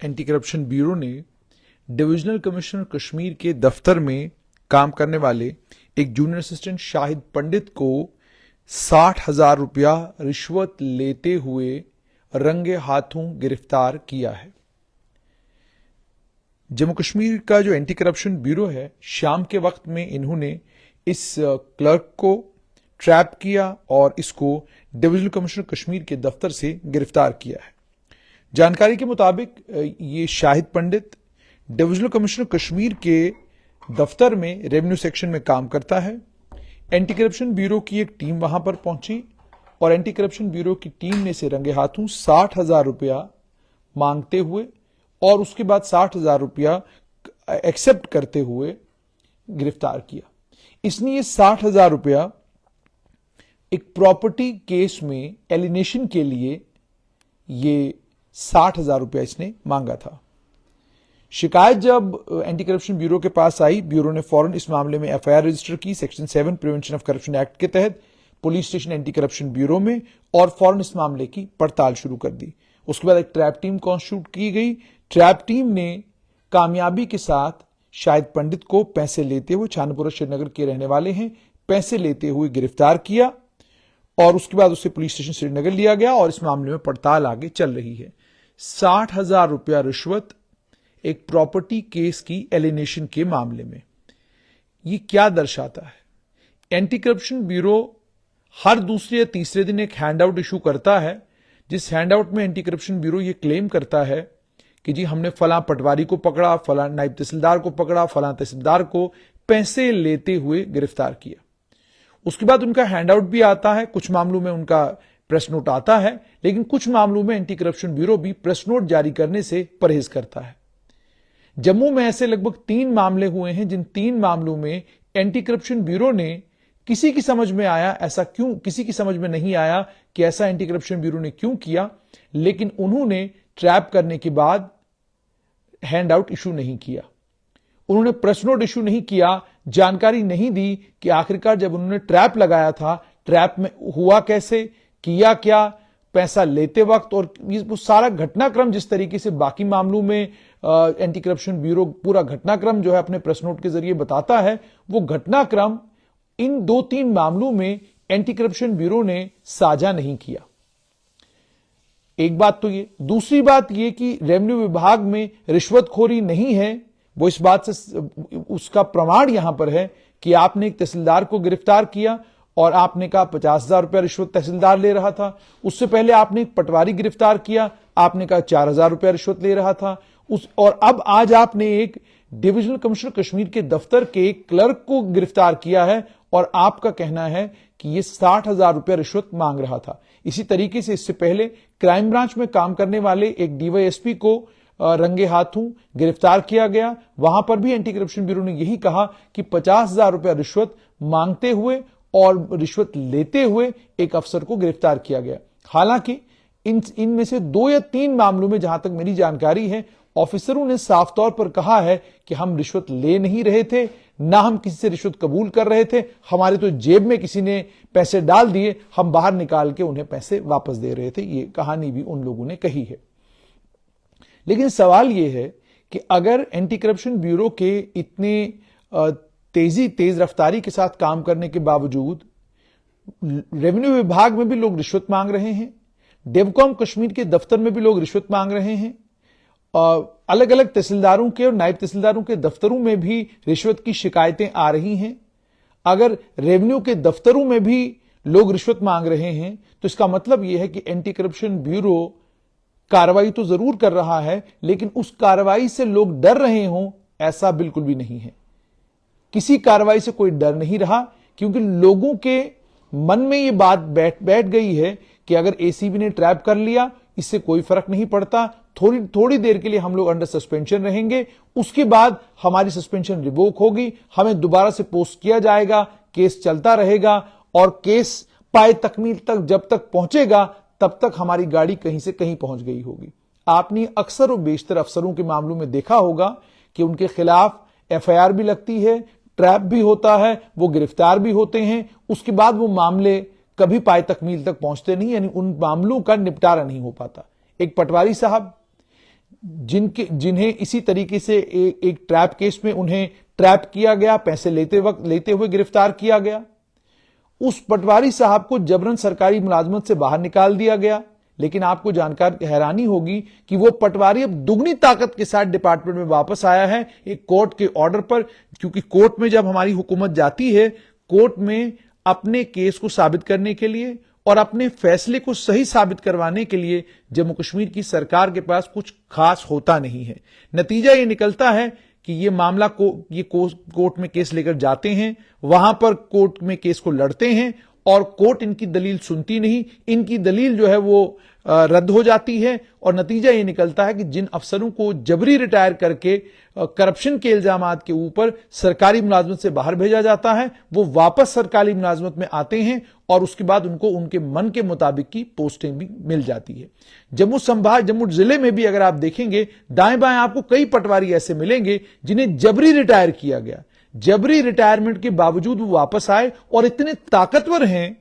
Anti corruption bureau ने divisional commissioner Kashmir के दफ्तर में काम करने वाले एक जूनियर असिस्टेंट शाहिद पंडित को 60,000 रुपया रिश्वत लेते हुए रंगे हाथों गिरफ्तार किया है। जम्मू कश्मीर का जो एंटी करप्शन ब्यूरो है, शाम के वक्त में इन्होंने इस क्लर्क को ट्रैप किया और इसको डिविजनल कमिश्नर कश्मीर के दफ्तर से गिरफ्तार किया है। जानकारी के मुताबिक ये शाहिद पंडित डिविजनल कमिश्नर कश्मीर के दफ्तर में रेवेन्यू सेक्शन में काम करता है। एंटी करप्शन ब्यूरो की एक टीम वहां पर पहुंची और एंटी करप्शन ब्यूरो की टीम ने इसे रंगे हाथों 60,000 रुपया मांगते हुए और उसके बाद 60,000 रुपया एक्सेप्ट करते हुए गिरफ्तार किया। इसने ये 60,000 रुपया एक प्रॉपर्टी केस में एलिनेशन के लिए ये 60,000 रुपया इसने मांगा था। शिकायत जब एंटी करप्शन ब्यूरो के पास आई, ब्यूरो ने फौरन इस मामले में एफआईआर रजिस्टर की section 7 prevention of corruption act के तहत police station anti corruption bureau में और फौरन इस मामले की पड़ताल शुरू कर दी। उसके बाद एक ट्रैप टीम कॉन्स्टिट्यूट की गई। ट्रैप टीम ने कामयाबी के साथ शाहिद पंडित को पैसे लेते हुए, छानपुरा श्रीनगर के रहने वाले हैं, पैसे लेते हुए गिरफ्तार किया और उसके बाद उसे पुलिस स्टेशन श्रीनगर लिया गया और इस मामले में पड़ताल आगे चल रही है। 60,000 रुपया रिश्वत एक प्रॉपर्टी केस की एलिनेशन के मामले में। ये क्या दर्शाता है? एंटी करप्शन ब्यूरो हर दूसरे या तीसरे दिन एक हैंडआउट इशू करता है, जिस हैंडआउट में एंटी करप्शन ब्यूरो ये क्लेम करता है कि जी हमने फलां पटवारी को पकड़ा, फलां नायब तहसीलदार को पकड़ा, फलां तहसीलदार को पैसे लेते हुए गिरफ्तार किया। उसके बाद उनका हैंडआउट भी आता है, कुछ मामलों में उनका प्रेस नोट आता है, लेकिन कुछ मामलों में एंटी करप्शन ब्यूरो भी प्रेस नोट जारी करने से परहेज करता है। जम्मू में ऐसे लगभग 3 मामले हुए हैं जिन 3 मामलों में एंटी करप्शन ब्यूरो ने किसी की समझ में नहीं आया कि ऐसा एंटी करप्शन ब्यूरो ने क्यों किया, लेकिन उन्होंने ट्रैप करने के बाद हैंडआउट इशू नहीं किया, उन्होंने प्रेस नोट इशू नहीं किया, जानकारी नहीं दी कि आखिरकार जब उन्होंने ट्रैप लगाया था, ट्रैप में हुआ कैसे, किया क्या, पैसा लेते वक्त, और वो सारा घटनाक्रम जिस तरीके से बाकी मामलों में एंटी करप्शन ब्यूरो पूरा घटनाक्रम जो है अपने प्रेस नोट के जरिए बताता है, वो घटनाक्रम इन 2-3 मामलों में एंटी करप्शन ब्यूरो ने साझा नहीं किया। एक बात तो ये। दूसरी बात ये कि रेवेन्यू विभाग में रिश्वतखोरी नहीं है, वो इस बात से उसका प्रमाण यहां पर है कि आपने एक तहसीलदार को गिरफ्तार किया और आपने कहा 50,000 रुपया रिश्वत तहसीलदार ले रहा था। उससे पहले आपने एक पटवारी गिरफ्तार किया, आपने कहा 4,000 रुपया रिश्वत ले रहा था। और अब आज आपने एक डिविजनल कमिश्नर कश्मीर के दफ्तर के एक क्लर्क को गिरफ्तार किया है और आपका कहना है कि यह 60,000 रुपया रिश्वत मांग रहा था। इसी तरीके से इससे पहले क्राइम ब्रांच में काम करने वाले एक डीवाईएसपी को रंगे हाथों गिरफ्तार किया गया। वहां पर भी एंटी करप्शन ब्यूरो ने यही कहा कि 50,000 रुपया रिश्वत मांगते हुए और रिश्वत लेते हुए एक अफसर को गिरफ्तार किया गया। हालांकि इनमें से 2 या 3 मामलों में जहां तक मेरी जानकारी है, ऑफिसरों ने साफ तौर पर कहा है कि हम रिश्वत ले नहीं रहे थे, ना हम किसी से रिश्वत कबूल कर रहे थे, हमारे तो जेब में किसी ने पैसे डाल दिए, हम बाहर निकाल के उन्हें पैसे वापस दे रहे थे। ये कहानी भी उन लोगों ने कही है। लेकिन सवाल यह है कि अगर एंटी करप्शन ब्यूरो के इतने तेज रफ्तारी के साथ काम करने के बावजूद रेवेन्यू विभाग में भी लोग रिश्वत मांग रहे हैं, डेवकॉम कश्मीर के दफ्तर में भी लोग रिश्वत मांग रहे हैं, अलग अलग तहसीलदारों के और नायब तहसीलदारों के दफ्तरों में भी रिश्वत की शिकायतें आ रही हैं, अगर रेवेन्यू के दफ्तरों में भी लोग रिश्वत मांग रहे हैं, तो इसका मतलब यह है कि एंटी करप्शन ब्यूरो कार्रवाई तो जरूर कर रहा है, लेकिन उस कार्रवाई से लोग डर रहे हों, ऐसा बिल्कुल भी नहीं है। किसी कार्रवाई से कोई डर नहीं रहा, क्योंकि लोगों के मन में यह बात बैठ गई है कि अगर एसीबी ने ट्रैप कर लिया, इससे कोई फर्क नहीं पड़ता, थोड़ी देर के लिए हम लोग अंडर सस्पेंशन रहेंगे, उसके बाद हमारी सस्पेंशन रिवोक होगी, हमें दोबारा से पोस्ट किया जाएगा, केस चलता रहेगा और केस पाए तकमील तक जब तक पहुंचेगा तब तक हमारी गाड़ी कहीं से कहीं पहुंच गई होगी। आपने अक्सर और बेशतर अफसरों के मामलों में देखा होगा कि उनके खिलाफ एफआईआर भी लगती है, ट्रैप भी होता है, वो गिरफ्तार भी होते हैं, उसके बाद वो मामले कभी पाए तकमील तक पहुंचते नहीं, यानी उन मामलों का निपटारा नहीं हो पाता। एक पटवारी साहब जिन्हें इसी तरीके से एक ट्रैप केस में उन्हें ट्रैप किया गया, पैसे लेते हुए गिरफ्तार किया गया। उस पटवारी साहब को जबरन सरकारी मुलाजमत से बाहर निकाल दिया गया। लेकिन आपको जानकर हैरानी होगी कि वो पटवारी अब दुगनी ताकत के साथ डिपार्टमेंट में वापस आया है, एक कोर्ट के ऑर्डर पर। क्योंकि कोर्ट में जब हमारी हुकूमत जाती है, कोर्ट में अपने केस को साबित करने के लिए और अपने फैसले को सही साबित करवाने के लिए जम्मू कश्मीर की सरकार के पास कुछ खास होता नहीं है। नतीजा यह निकलता है कि ये मामला कोर्ट में केस लेकर जाते हैं, वहां पर कोर्ट में केस को लड़ते हैं और कोर्ट इनकी दलील सुनती नहीं, इनकी दलील जो है वो रद्द हो जाती है। और नतीजा ये निकलता है कि जिन अफसरों को जबरी रिटायर करके करप्शन के इल्जामात के ऊपर सरकारी मुलाजमत से बाहर भेजा जाता है, वो वापस सरकारी मुलाजमत में आते हैं और उसके बाद उनको उनके मन के मुताबिक की पोस्टिंग भी मिल जाती है। जम्मू जिले में भी अगर आप देखेंगे, दाएं बाएं आपको कई पटवारी ऐसे मिलेंगे जिन्हें जबरी रिटायर किया गया। जबरी रिटायरमेंट के बावजूद वो वापस आए और इतने ताकतवर हैं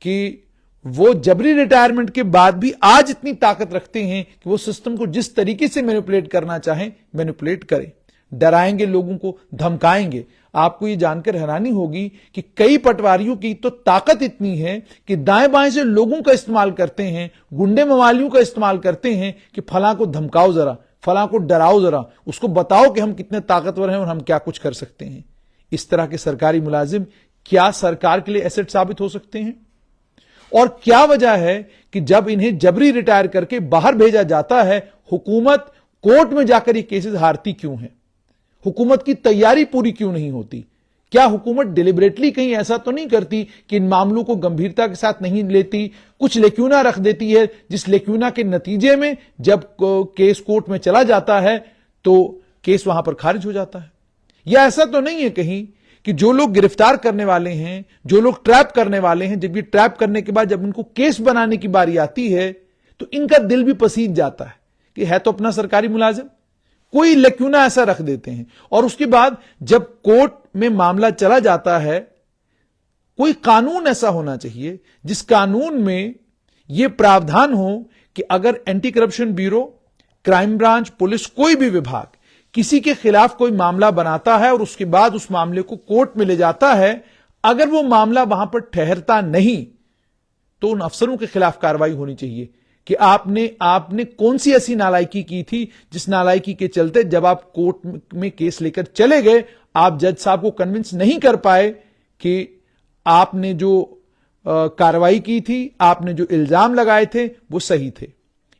कि वो जबरी रिटायरमेंट के बाद भी आज इतनी ताकत रखते हैं कि वो सिस्टम को जिस तरीके से मैनिपुलेट करना चाहें मैनिपुलेट करें, डराएंगे लोगों को, धमकाएंगे। आपको ये जानकर हैरानी होगी कि कई पटवारियों की तो ताकत इतनी है कि दाएं बाएं से लोगों का इस्तेमाल करते हैं, गुंडे मवालियों का इस्तेमाल करते हैं कि फलां को धमकाओ जरा, फलां को डराओ जरा, उसको बताओ कि हम कितने ताकतवर हैं और हम क्या कुछ कर सकते हैं। इस तरह के सरकारी मुलाजिम क्या सरकार के लिए एसेट साबित हो सकते हैं? और क्या वजह है कि जब इन्हें जबरी रिटायर करके बाहर भेजा जाता है, हुकूमत कोर्ट में जाकर ये केसेस हारती क्यों है? हुकूमत की तैयारी पूरी क्यों नहीं होती? क्या हुकूमत डिलिबरेटली कहीं ऐसा तो नहीं करती कि इन मामलों को गंभीरता के साथ नहीं लेती, कुछ लेक्यूना रख देती है, जिस लेक्यूना के नतीजे में जब केस कोर्ट में चला जाता है तो केस वहां पर खारिज हो जाता है? या ऐसा तो नहीं है कहीं कि जो लोग गिरफ्तार करने वाले हैं, जो लोग ट्रैप करने वाले हैं, जब ये ट्रैप करने के बाद जब इनको केस बनाने की बारी आती है तो इनका दिल भी पसीज जाता है कि है तो अपना सरकारी मुलाजिम, कोई लेक्यूना ऐसा रख देते हैं। और उसके बाद जब कोर्ट में मामला चला जाता है, कोई कानून ऐसा होना चाहिए जिस कानून में यह प्रावधान हो कि अगर anti corruption bureau, crime branch, police, कोई भी विभाग किसी के खिलाफ कोई मामला बनाता है और उसके बाद उस मामले को कोर्ट में ले जाता है, अगर वो मामला वहां पर ठहरता नहीं तो उन अफसरों के खिलाफ कार्रवाई होनी चाहिए कि आपने कौन सी ऐसी नालायकी की थी जिस नालायकी के चलते जब आप कोर्ट में केस लेकर चले गए, आप जज साहब को कन्विंस नहीं कर पाए कि आपने जो कार्रवाई की थी, आपने जो इल्जाम लगाए थे वो सही थे।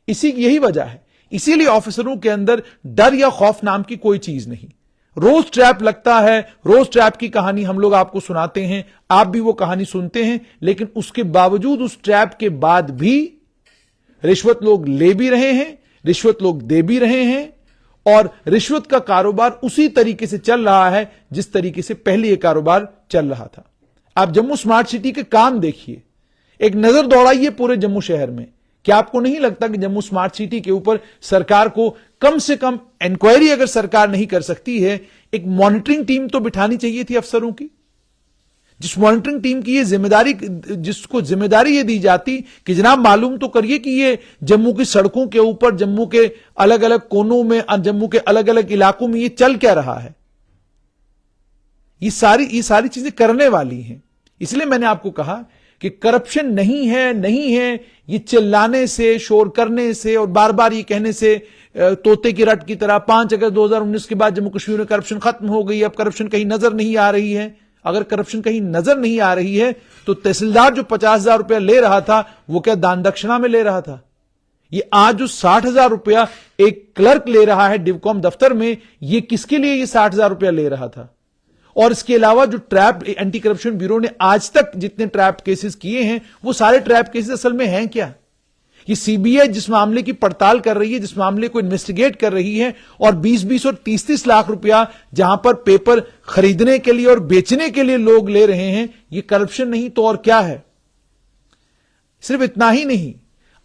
यही वजह है, इसीलिए ऑफिसरों के अंदर डर या खौफ नाम की कोई चीज नहीं। रोज ट्रैप लगता है, रोज ट्रैप की कहानी हम लोग आपको सुनाते हैं, आप भी वो कहानी सुनते हैं, लेकिन उसके बावजूद उस ट्रैप के बाद भी रिश्वत लोग ले भी रहे हैं, रिश्वत लोग दे भी रहे हैं और रिश्वत का कारोबार उसी तरीके से चल रहा है जिस तरीके से पहले यह कारोबार चल रहा था। आप जम्मू स्मार्ट सिटी के काम देखिए, एक नजर दौड़ाइए पूरे जम्मू शहर में। क्या आपको नहीं लगता कि जम्मू स्मार्ट सिटी के ऊपर सरकार को कम से कम इंक्वायरी अगर सरकार नहीं कर सकती है, एक मॉनिटरिंग टीम तो बिठानी चाहिए थी अफसरों की, जिस मॉनिटरिंग टीम की ये जिम्मेदारी, जिसको जिम्मेदारी ये दी जाती कि जनाब मालूम तो करिए कि ये जम्मू की सड़कों के ऊपर, जम्मू के अलग अलग कोनों में, जम्मू के अलग अलग इलाकों में ये चल क्या रहा है। ये सारी चीजें करने वाली हैं। इसलिए मैंने आपको कहा कि करप्शन नहीं है, ये चिल्लाने से, शोर करने से और बार बार ये कहने से तोते की रट की तरह 5 अगस्त 2019 के बाद जम्मू कश्मीर में करप्शन खत्म हो गई, अब करप्शन कहीं नजर नहीं आ रही है। अगर करप्शन कहीं नजर नहीं आ रही है तो तहसीलदार जो 50,000 रुपया ले रहा था वो क्या दान दक्षिणा में ले रहा था? ये आज जो 60,000 रुपया एक क्लर्क ले रहा है डिवकॉम दफ्तर में, ये किसके लिए ये 60,000 रुपया ले रहा था? और इसके अलावा जो ट्रैप एंटी करप्शन ब्यूरो ने आज तक जितने ट्रैप केसेस किए हैं, वो सारे ट्रैप केसेस असल में हैं क्या? ये सीबीआई जिस मामले की पड़ताल कर रही है, जिस मामले को इन्वेस्टिगेट कर रही है, और 20-20 और 30-30 लाख रुपया जहां पर पेपर खरीदने के लिए और बेचने के लिए लोग ले रहे हैं, ये करप्शन नहीं तो और क्या है? सिर्फ इतना ही नहीं,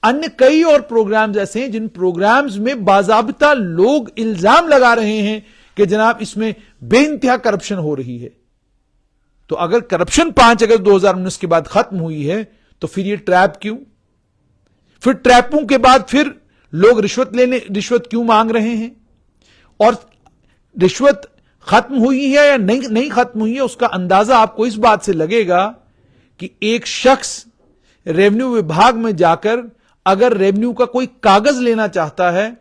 अन्य कई और प्रोग्राम्स ऐसे हैं जिन प्रोग्राम्स में बाजाबिता लोग इल्जाम लगा रहे हैं कि जनाब इसमें बेइंतहा करप्शन हो रही है। तो अगर करप्शन 5 अगस्त 2019 के बाद खत्म हुई है तो फिर ये ट्रैप क्यों? फिर ट्रैपों के बाद फिर लोग रिश्वत क्यों मांग रहे हैं और रिश्वत खत्म हुई है या नहीं खत्म हुई है, उसका अंदाजा आपको इस बात से लगेगा कि एक शख्स रेवेन्यू विभाग में जाकर अगर रेवेन्यू का कोई कागज लेना चाहता है,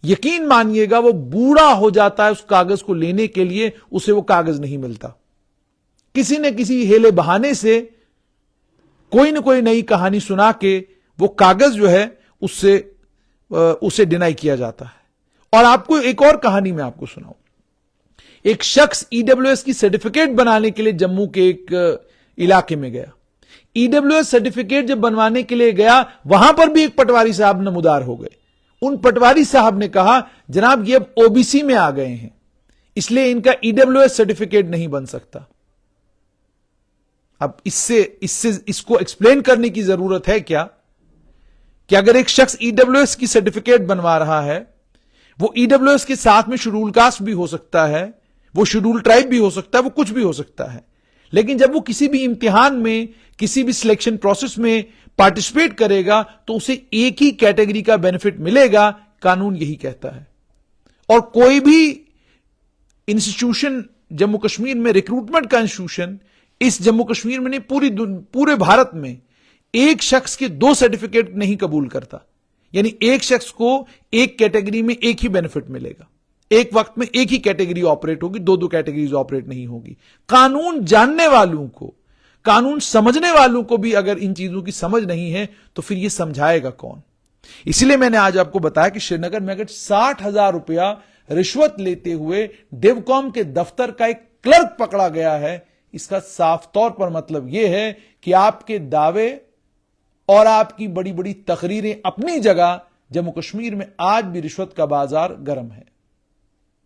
यकीन मानिएगा वो बूढ़ा हो जाता है उस कागज को लेने के लिए, उसे वो कागज नहीं मिलता। किसी न किसी हेले बहाने से कोई न कोई नई कहानी सुना के वो कागज जो है उसे डिनाई किया जाता है। और आपको एक और कहानी मैं आपको सुनाऊं। एक शख्स ईडब्ल्यूएस की सर्टिफिकेट बनाने के लिए जम्मू के एक इलाके में गया। ईडब्ल्यूएस सर्टिफिकेट जब बनवाने के लिए गया, वहां पर भी एक पटवारी साहब नमूदार हो गए। उन पटवारी साहब ने कहा, जनाब ये अब ओबीसी में आ गए हैं, इसलिए इनका ईडब्ल्यूएस सर्टिफिकेट नहीं बन सकता। अब इसको एक्सप्लेन करने की जरूरत है क्या कि अगर एक शख्स ईडब्ल्यूएस की सर्टिफिकेट बनवा रहा है, वो ईडब्ल्यूएस के साथ में शेड्यूल कास्ट भी हो सकता है, वो शेड्यूल ट्राइब भी हो सकता है, वो कुछ भी हो सकता है, लेकिन जब वो किसी भी इम्तिहान में, किसी भी सिलेक्शन प्रोसेस में पार्टिसिपेट करेगा तो उसे एक ही कैटेगरी का बेनिफिट मिलेगा। कानून यही कहता है। और कोई भी इंस्टीट्यूशन जम्मू कश्मीर में, रिक्रूटमेंट का इंस्टीट्यूशन इस जम्मू कश्मीर में नहीं, पूरे भारत में एक शख्स के दो सर्टिफिकेट नहीं कबूल करता। यानी एक शख्स को एक कैटेगरी में एक ही बेनिफिट मिलेगा, एक वक्त में एक ही कैटेगरी ऑपरेट होगी, दो दो कैटेगरीज ऑपरेट नहीं होगी। कानून जानने वालों को, कानून समझने वालों को भी अगर इन चीजों की समझ नहीं है तो फिर यह समझाएगा कौन। इसलिए मैंने आज आपको बताया कि श्रीनगर में अगर 60,000 रुपया रिश्वत लेते हुए डिवकॉम के दफ्तर का एक क्लर्क पकड़ा गया है, इसका साफ तौर पर मतलब यह है कि आपके दावे और आपकी बड़ी बड़ी तकरीरें अपनी जगह, जम्मू कश्मीर में आज भी रिश्वत का बाजार गर्म है।